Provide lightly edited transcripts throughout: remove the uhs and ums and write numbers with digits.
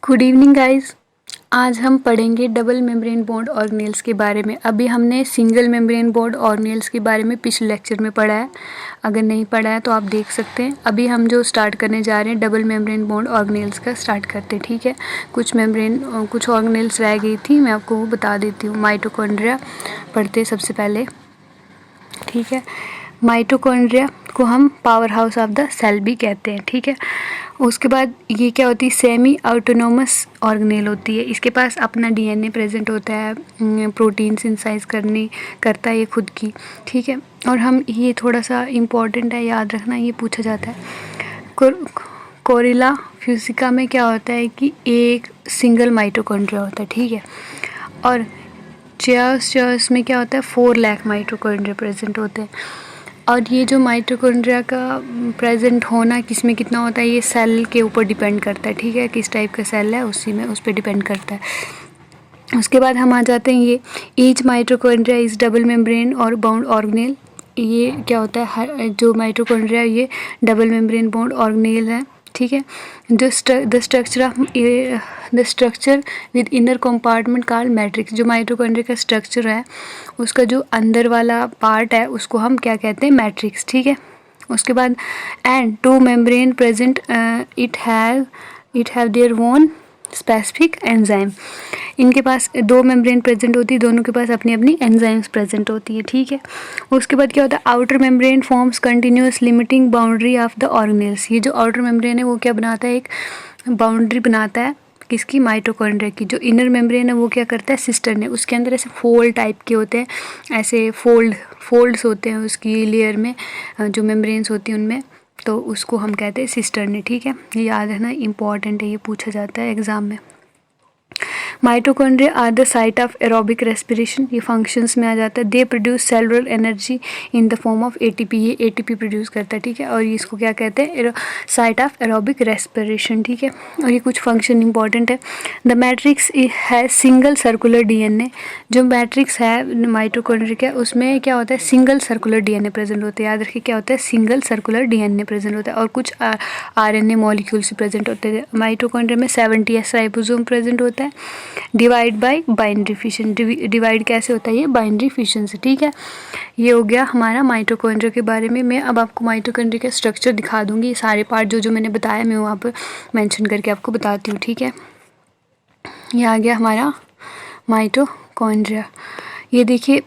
Good evening guys. आज हम पढ़ेंगे डबल मेम्ब्रेन बॉन्ड ऑर्गेनेल्स के बारे में। अभी हमने सिंगल मेम्ब्रेन बॉन्ड ऑर्गेनेल्स के बारे में पिछले लेक्चर में पढ़ा है। अगर नहीं पढ़ा है तो आप देख सकते हैं। अभी हम जो स्टार्ट करने जा रहे हैं डबल मेम्ब्रेन बॉन्ड ऑर्गेनेल्स का स्टार्ट करते हैं, ठीक है। कुछ ऑर्गेनेल्स रह गई थी, मैं आपको वो बता देती हूँ। माइटोकॉन्ड्रिया पढ़ते सबसे पहले, ठीक है। माइटोकॉन्ड्रिया को हम powerhouse of the cell भी कहते हैं, ठीक है। उसके बाद ये क्या होती है, सेमी ऑटोनोमस ऑर्गेनेल होती है। इसके पास अपना डीएनए प्रेजेंट होता है, प्रोटीन सिंथेसाइज करता है ये खुद की, ठीक है। और हम ये थोड़ा सा इम्पोर्टेंट है, याद रखना, ये पूछा जाता है। कोरिला फ्यूसिका में क्या होता है कि एक सिंगल माइटोकॉन्ड्रिया होता है, ठीक है। और चेयर्स में क्या होता है, 4 लाख माइटोकॉन्ड्रिया प्रेजेंट होते हैं। और ये जो माइटोकॉन्ड्रिया का प्रेजेंट होना किस में कितना होता है, ये सेल के ऊपर डिपेंड करता है, ठीक है। किस टाइप का सेल है उस पर डिपेंड करता है। उसके बाद हम आ जाते हैं, ये each mitochondria is double membrane और बाउंड ऑर्गेनेल। ये क्या होता है, जो माइटोकॉन्ड्रिया ये डबल मेम्ब्रेन बाउंड ऑर्गेनेल है, ठीक है। जो the structure with inner compartment called matrix. जो माइटोकॉन्ड्रिया का स्ट्रक्चर है उसका जो अंदर वाला पार्ट है उसको हम क्या कहते हैं, मैट्रिक्स, ठीक है। उसके बाद and 2 membrane present it have their own specific enzyme. इनके पास 2 मेम्ब्रेन प्रेजेंट होती है, दोनों के पास अपनी अपनी एंजाइम्स प्रेजेंट होती है, ठीक है। उसके बाद क्या होता है, outer membrane forms continuous limiting boundary of the organelles. ये जो आउटर मेम्ब्रेन है वो क्या बनाता है, एक बाउंड्री बनाता है किसकी, माइटोकॉन्ड्रिया की। जो इनर मेम्ब्रेन है वो क्या करता है, सिस्टर्न है, उसके अंदर ऐसे फोल्ड टाइप के होते हैं, ऐसे फोल्ड्स होते हैं उसकी लेयर में, जो मेम्ब्रेन्स होती हैं उनमें, तो उसको हम कहते हैं सिस्टर्न है, ठीक है। ये याद रखना इंपॉर्टेंट है, ये पूछा जाता है एग्जाम में। Mitochondria are the site of aerobic respiration. ये फंक्शंस में आ जाता है। They produce cellular energy in the form of ATP. ये एटीपी प्रोड्यूस करता है, ठीक है। और इसको क्या कहते हैं, साइट ऑफ एरोबिक रेस्पिरेशन, ठीक है। और ये कुछ फंक्शन इंपॉर्टेंट है। द मैट्रिक्स है सिंगल सर्कुलर डीएनए। जो मैट्रिक्स है माइटोकॉन्ड्रिया का उसमें क्या होता है, सिंगल सर्कुलर डीएनए प्रेजेंट होता है। याद रखिए क्या होता है, सिंगल सर्कुलर डीएनए प्रेजेंट होता है। और कुछ आरएनए मॉलिक्यूल्स प्रेजेंट होते हैं। माइटोकॉन्ड्रिया में 70s राइबोसोम प्रेजेंट होता है। Divide by binary fission. Divide कैसे होता है, ये बाइनरी फिशन से, ठीक है। ये हो गया हमारा माइटोकॉन्ड्रिया के बारे में। मैं अब आपको माइटोकॉन्ड्रिया का स्ट्रक्चर दिखा दूंगी। ये सारे पार्ट जो मैंने बताया मैं वहाँ पर मेंशन करके आपको बताती हूँ, ठीक है। ये आ गया हमारा माइटोकॉन्ड्रिया। ये देखिए,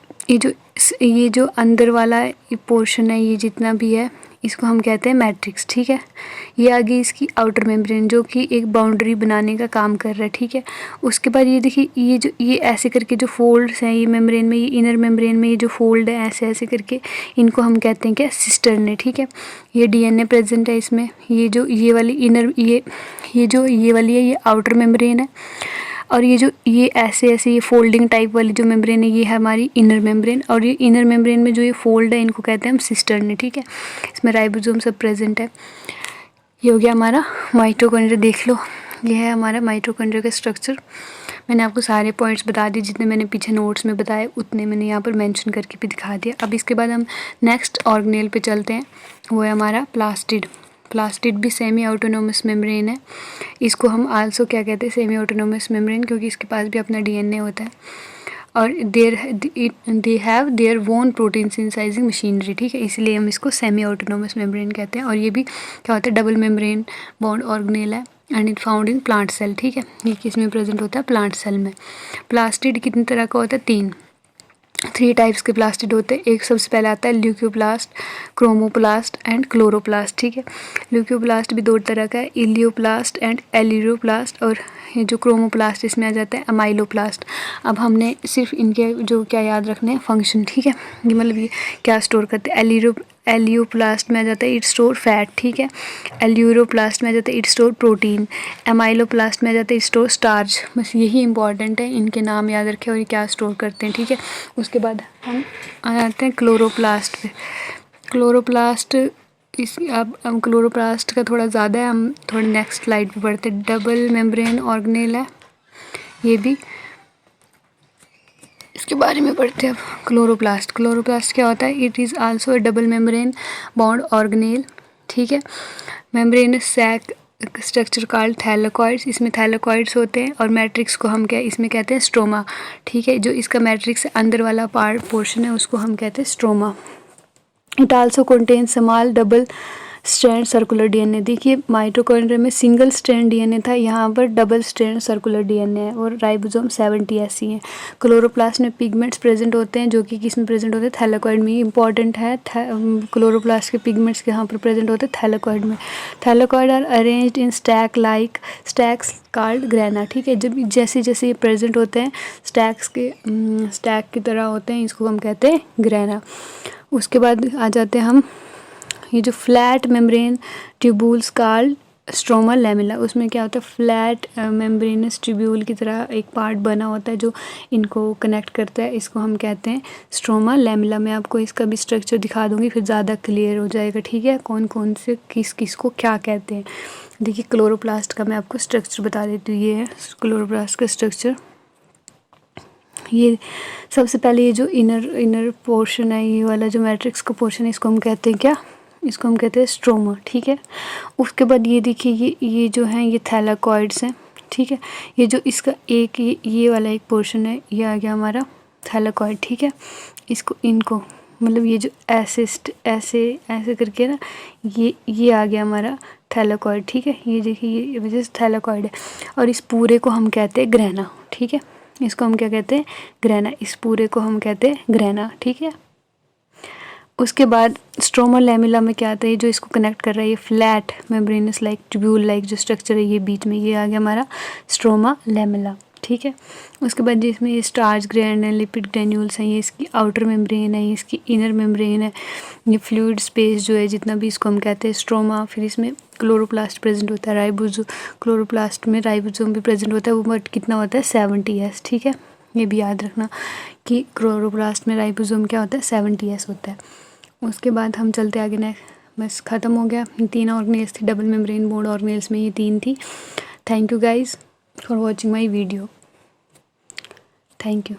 ये जो अंदर वाला पोर्शन है, ये जितना भी है इसको हम कहते हैं मैट्रिक्स, ठीक है। ये आ गई इसकी आउटर मेम्ब्रेन जो कि एक बाउंड्री बनाने का काम कर रहा है, ठीक है। उसके बाद ये देखिए, ये ऐसे करके जो फोल्ड्स हैं ये मेम्ब्रेन में, ये इनर मेम्ब्रेन में ये जो फोल्ड है ऐसे ऐसे करके, इनको हम कहते हैं क्या, सिस्टर्न है, ठीक है। ये डीएनए प्रेजेंट है इसमें। ये वाली इनर ये वाली है, ये आउटर मेम्ब्रेन है। और ये ऐसे ये फोल्डिंग टाइप वाली जो मेम्ब्रेन है ये है हमारी इनर मेम्ब्रेन। और ये इनर मेम्ब्रेन में जो ये फोल्ड है इनको कहते हैं हम सिस्टर्न, ठीक है। इसमें राइबोसोम सब प्रेजेंट है। ये हो गया हमारा माइटोकॉन्ड्रिया। देख लो, ये है हमारा माइटोकॉन्ड्रिया का स्ट्रक्चर। मैंने आपको सारे पॉइंट्स बता दिए, जितने मैंने पीछे नोट्स में बताए उतने मैंने यहाँ पर मेंशन करके भी दिखा दिया। अब इसके बाद हम नेक्स्ट ऑर्गेनेल पे चलते हैं, वो है हमारा प्लास्टिड। प्लास्टिड भी सेमी ऑटोनोमस मेम्ब्रेन है। इसको हम आल्सो क्या कहते हैं, सेमी ऑटोनोमस मेम्ब्रेन, क्योंकि इसके पास भी अपना डीएनए होता है। और they have their own protein synthesising machinery, ठीक है। इसलिए हम इसको सेमी ऑटोनोमस मेम्ब्रेन कहते हैं। और ये भी क्या होता है, डबल मेम्ब्रेन बॉन्ड ऑर्गेनेल है and it found in plant cell, ठीक है। ये किस में प्रेजेंट होता है, प्लांट सेल में। प्लास्टिड कितनी तरह का होता है, 3 टाइप्स के प्लास्टिड होते हैं। एक सबसे पहले आता है ल्यूकोप्लास्ट, क्रोमोप्लास्ट एंड क्लोरोप्लास्ट, ठीक है। ल्यूकोप्लास्ट भी 2 तरह का है, इलियोप्लास्ट एंड एलिरोप्लास्ट। और ये जो क्रोमोप्लास्ट इसमें आ जाता है अमाइलोप्लास्ट। अब हमने सिर्फ इनके जो क्या याद रखने हैं, फंक्शन, ठीक है। ये मतलब ये क्या स्टोर करते हैं। एलियोप्लास्ट में आ जाता है इट स्टोर फैट, ठीक है। एल्यूरोप्लास्ट में आ जाता है इट स्टोर प्रोटीन। एमाइलोप्लास्ट में आ जाता है इट स्टोर स्टार्च। बस यही इंपॉर्टेंट है, इनके नाम याद रखें और ये क्या स्टोर करते हैं, ठीक है। उसके बाद हम आ जाते हैं क्लोरोप्लास्ट पे। क्लोरोप्लास्ट अब हम क्लोरोप्लास्ट का थोड़ा ज़्यादा है, हम थोड़ा नेक्स्ट स्लाइड पे पढ़ते हैं। डबल मेम्ब्रेन ऑर्गेनेल है ये भी, इसके बारे में पढ़ते हैं अब। क्लोरोप्लास्ट क्या होता है, it is also a double membrane bond organelle, ठीक है। Membranous sac structure called thylakoids, इसमें थैलेकॉइड्स होते हैं और मैट्रिक्स को हम क्या इसमें कहते हैं स्ट्रोमा, ठीक है। जो इसका मैट्रिक्स अंदर वाला पार्ट पोर्शन है उसको हम कहते हैं stroma. It also contain small double strand circular DNA. देखिए माइटोकॉन्ड्रिया में सिंगल स्ट्रैंड डीएनए था, यहाँ पर डबल स्ट्रैंड सर्कुलर डीएनए है और राइबोसोम 70 ऐसी हैं। क्लोरोप्लास्ट में पिगमेंट्स प्रेजेंट होते हैं जो कि किस में प्रेजेंट होते हैं, थैलेकॉइड में। इंपॉर्टेंट है क्लोरोप्लास्ट के पिगमेंट्स के यहाँ पर प्रेजेंट होते हैं थैलेकॉइड में। Thylakoid are arranged in stack like stacks called grana, ठीक है। जब जैसे जैसे ये प्रेजेंट होते हैं स्टैक की तरह होते हैं, इसको हम कहते हैं ग्रेना। उसके बाद आ जाते हैं हम ये जो flat membrane tubules called stroma lamella. उसमें क्या होता है, फ्लैट मेम्ब्रेनस ट्यूब्यूल की तरह एक पार्ट बना होता है जो इनको कनेक्ट करता है, इसको हम कहते हैं स्ट्रोमा लैमेला। मैं आपको इसका भी स्ट्रक्चर दिखा दूंगी फिर ज़्यादा क्लियर हो जाएगा, ठीक है, कौन कौन से किस को क्या कहते हैं। देखिए क्लोरोप्लास्ट का मैं आपको स्ट्रक्चर बता देती हूँ, ये है क्लोरोप्लास्ट का स्ट्रक्चर। ये सबसे पहले ये जो इनर पोर्शन है, ये वाला जो मैट्रिक्स का पोर्शन है, इसको हम कहते हैं क्या, इसको हम कहते हैं स्ट्रोमा, ठीक है। उसके बाद ये देखिए ये जो है ये थैलेकॉइड्स हैं, ठीक है। ये जो इसका एक ये वाला एक पोर्शन है, ये आ गया हमारा थैलेकॉइड, ठीक है। इसको इनको मतलब ये जो ऐसे करके ना ये आ गया हमारा थैलेकॉइड, ठीक है। ये देखिए ये वजह से थैलेकॉइड है और इस पूरे को हम कहते हैं ग्रेना, ठीक है। इसको हम क्या कहते हैं, ग्रेना। इस पूरे को हम कहते हैं ग्रेना, ठीक है। उसके बाद स्ट्रोमा लैमेला में क्या आता है, जो इसको कनेक्ट कर रहा है ये flat membranes like tubule like जो स्ट्रक्चर है, ये बीच में ये आ गया हमारा स्ट्रोमा लैमेला, ठीक है। उसके बाद जिसमें ये स्टार्च ग्रैंड है, लिपिड ग्रैन्यूल्स हैं, ये इसकी आउटर मेम्ब्रेन है, ये इसकी इनर मेम्ब्रेन है, ये फ्लूइड स्पेस जो है जितना भी इसको हम कहते हैं स्ट्रोमा। फिर इसमें क्लोरोप्लास्ट प्रेजेंट होता है, राइबोसोम क्लोरोप्लास्ट में राइबोसोम भी प्रेजेंट होता है, वो बट कितना होता है 70S, ठीक है। ये भी याद रखना कि क्लोरोप्लास्ट में राइबोसोम क्या होता है 70S होता है। उसके बाद हम चलते आगे नेक्स्ट, बस ख़त्म हो गया। 3 ऑर्गेनेल्स थी, डबल मेम्ब्रेन बोन्ड ऑर्गेनेल्स में ये 3 थी। Thank you guys for watching my video, thank you.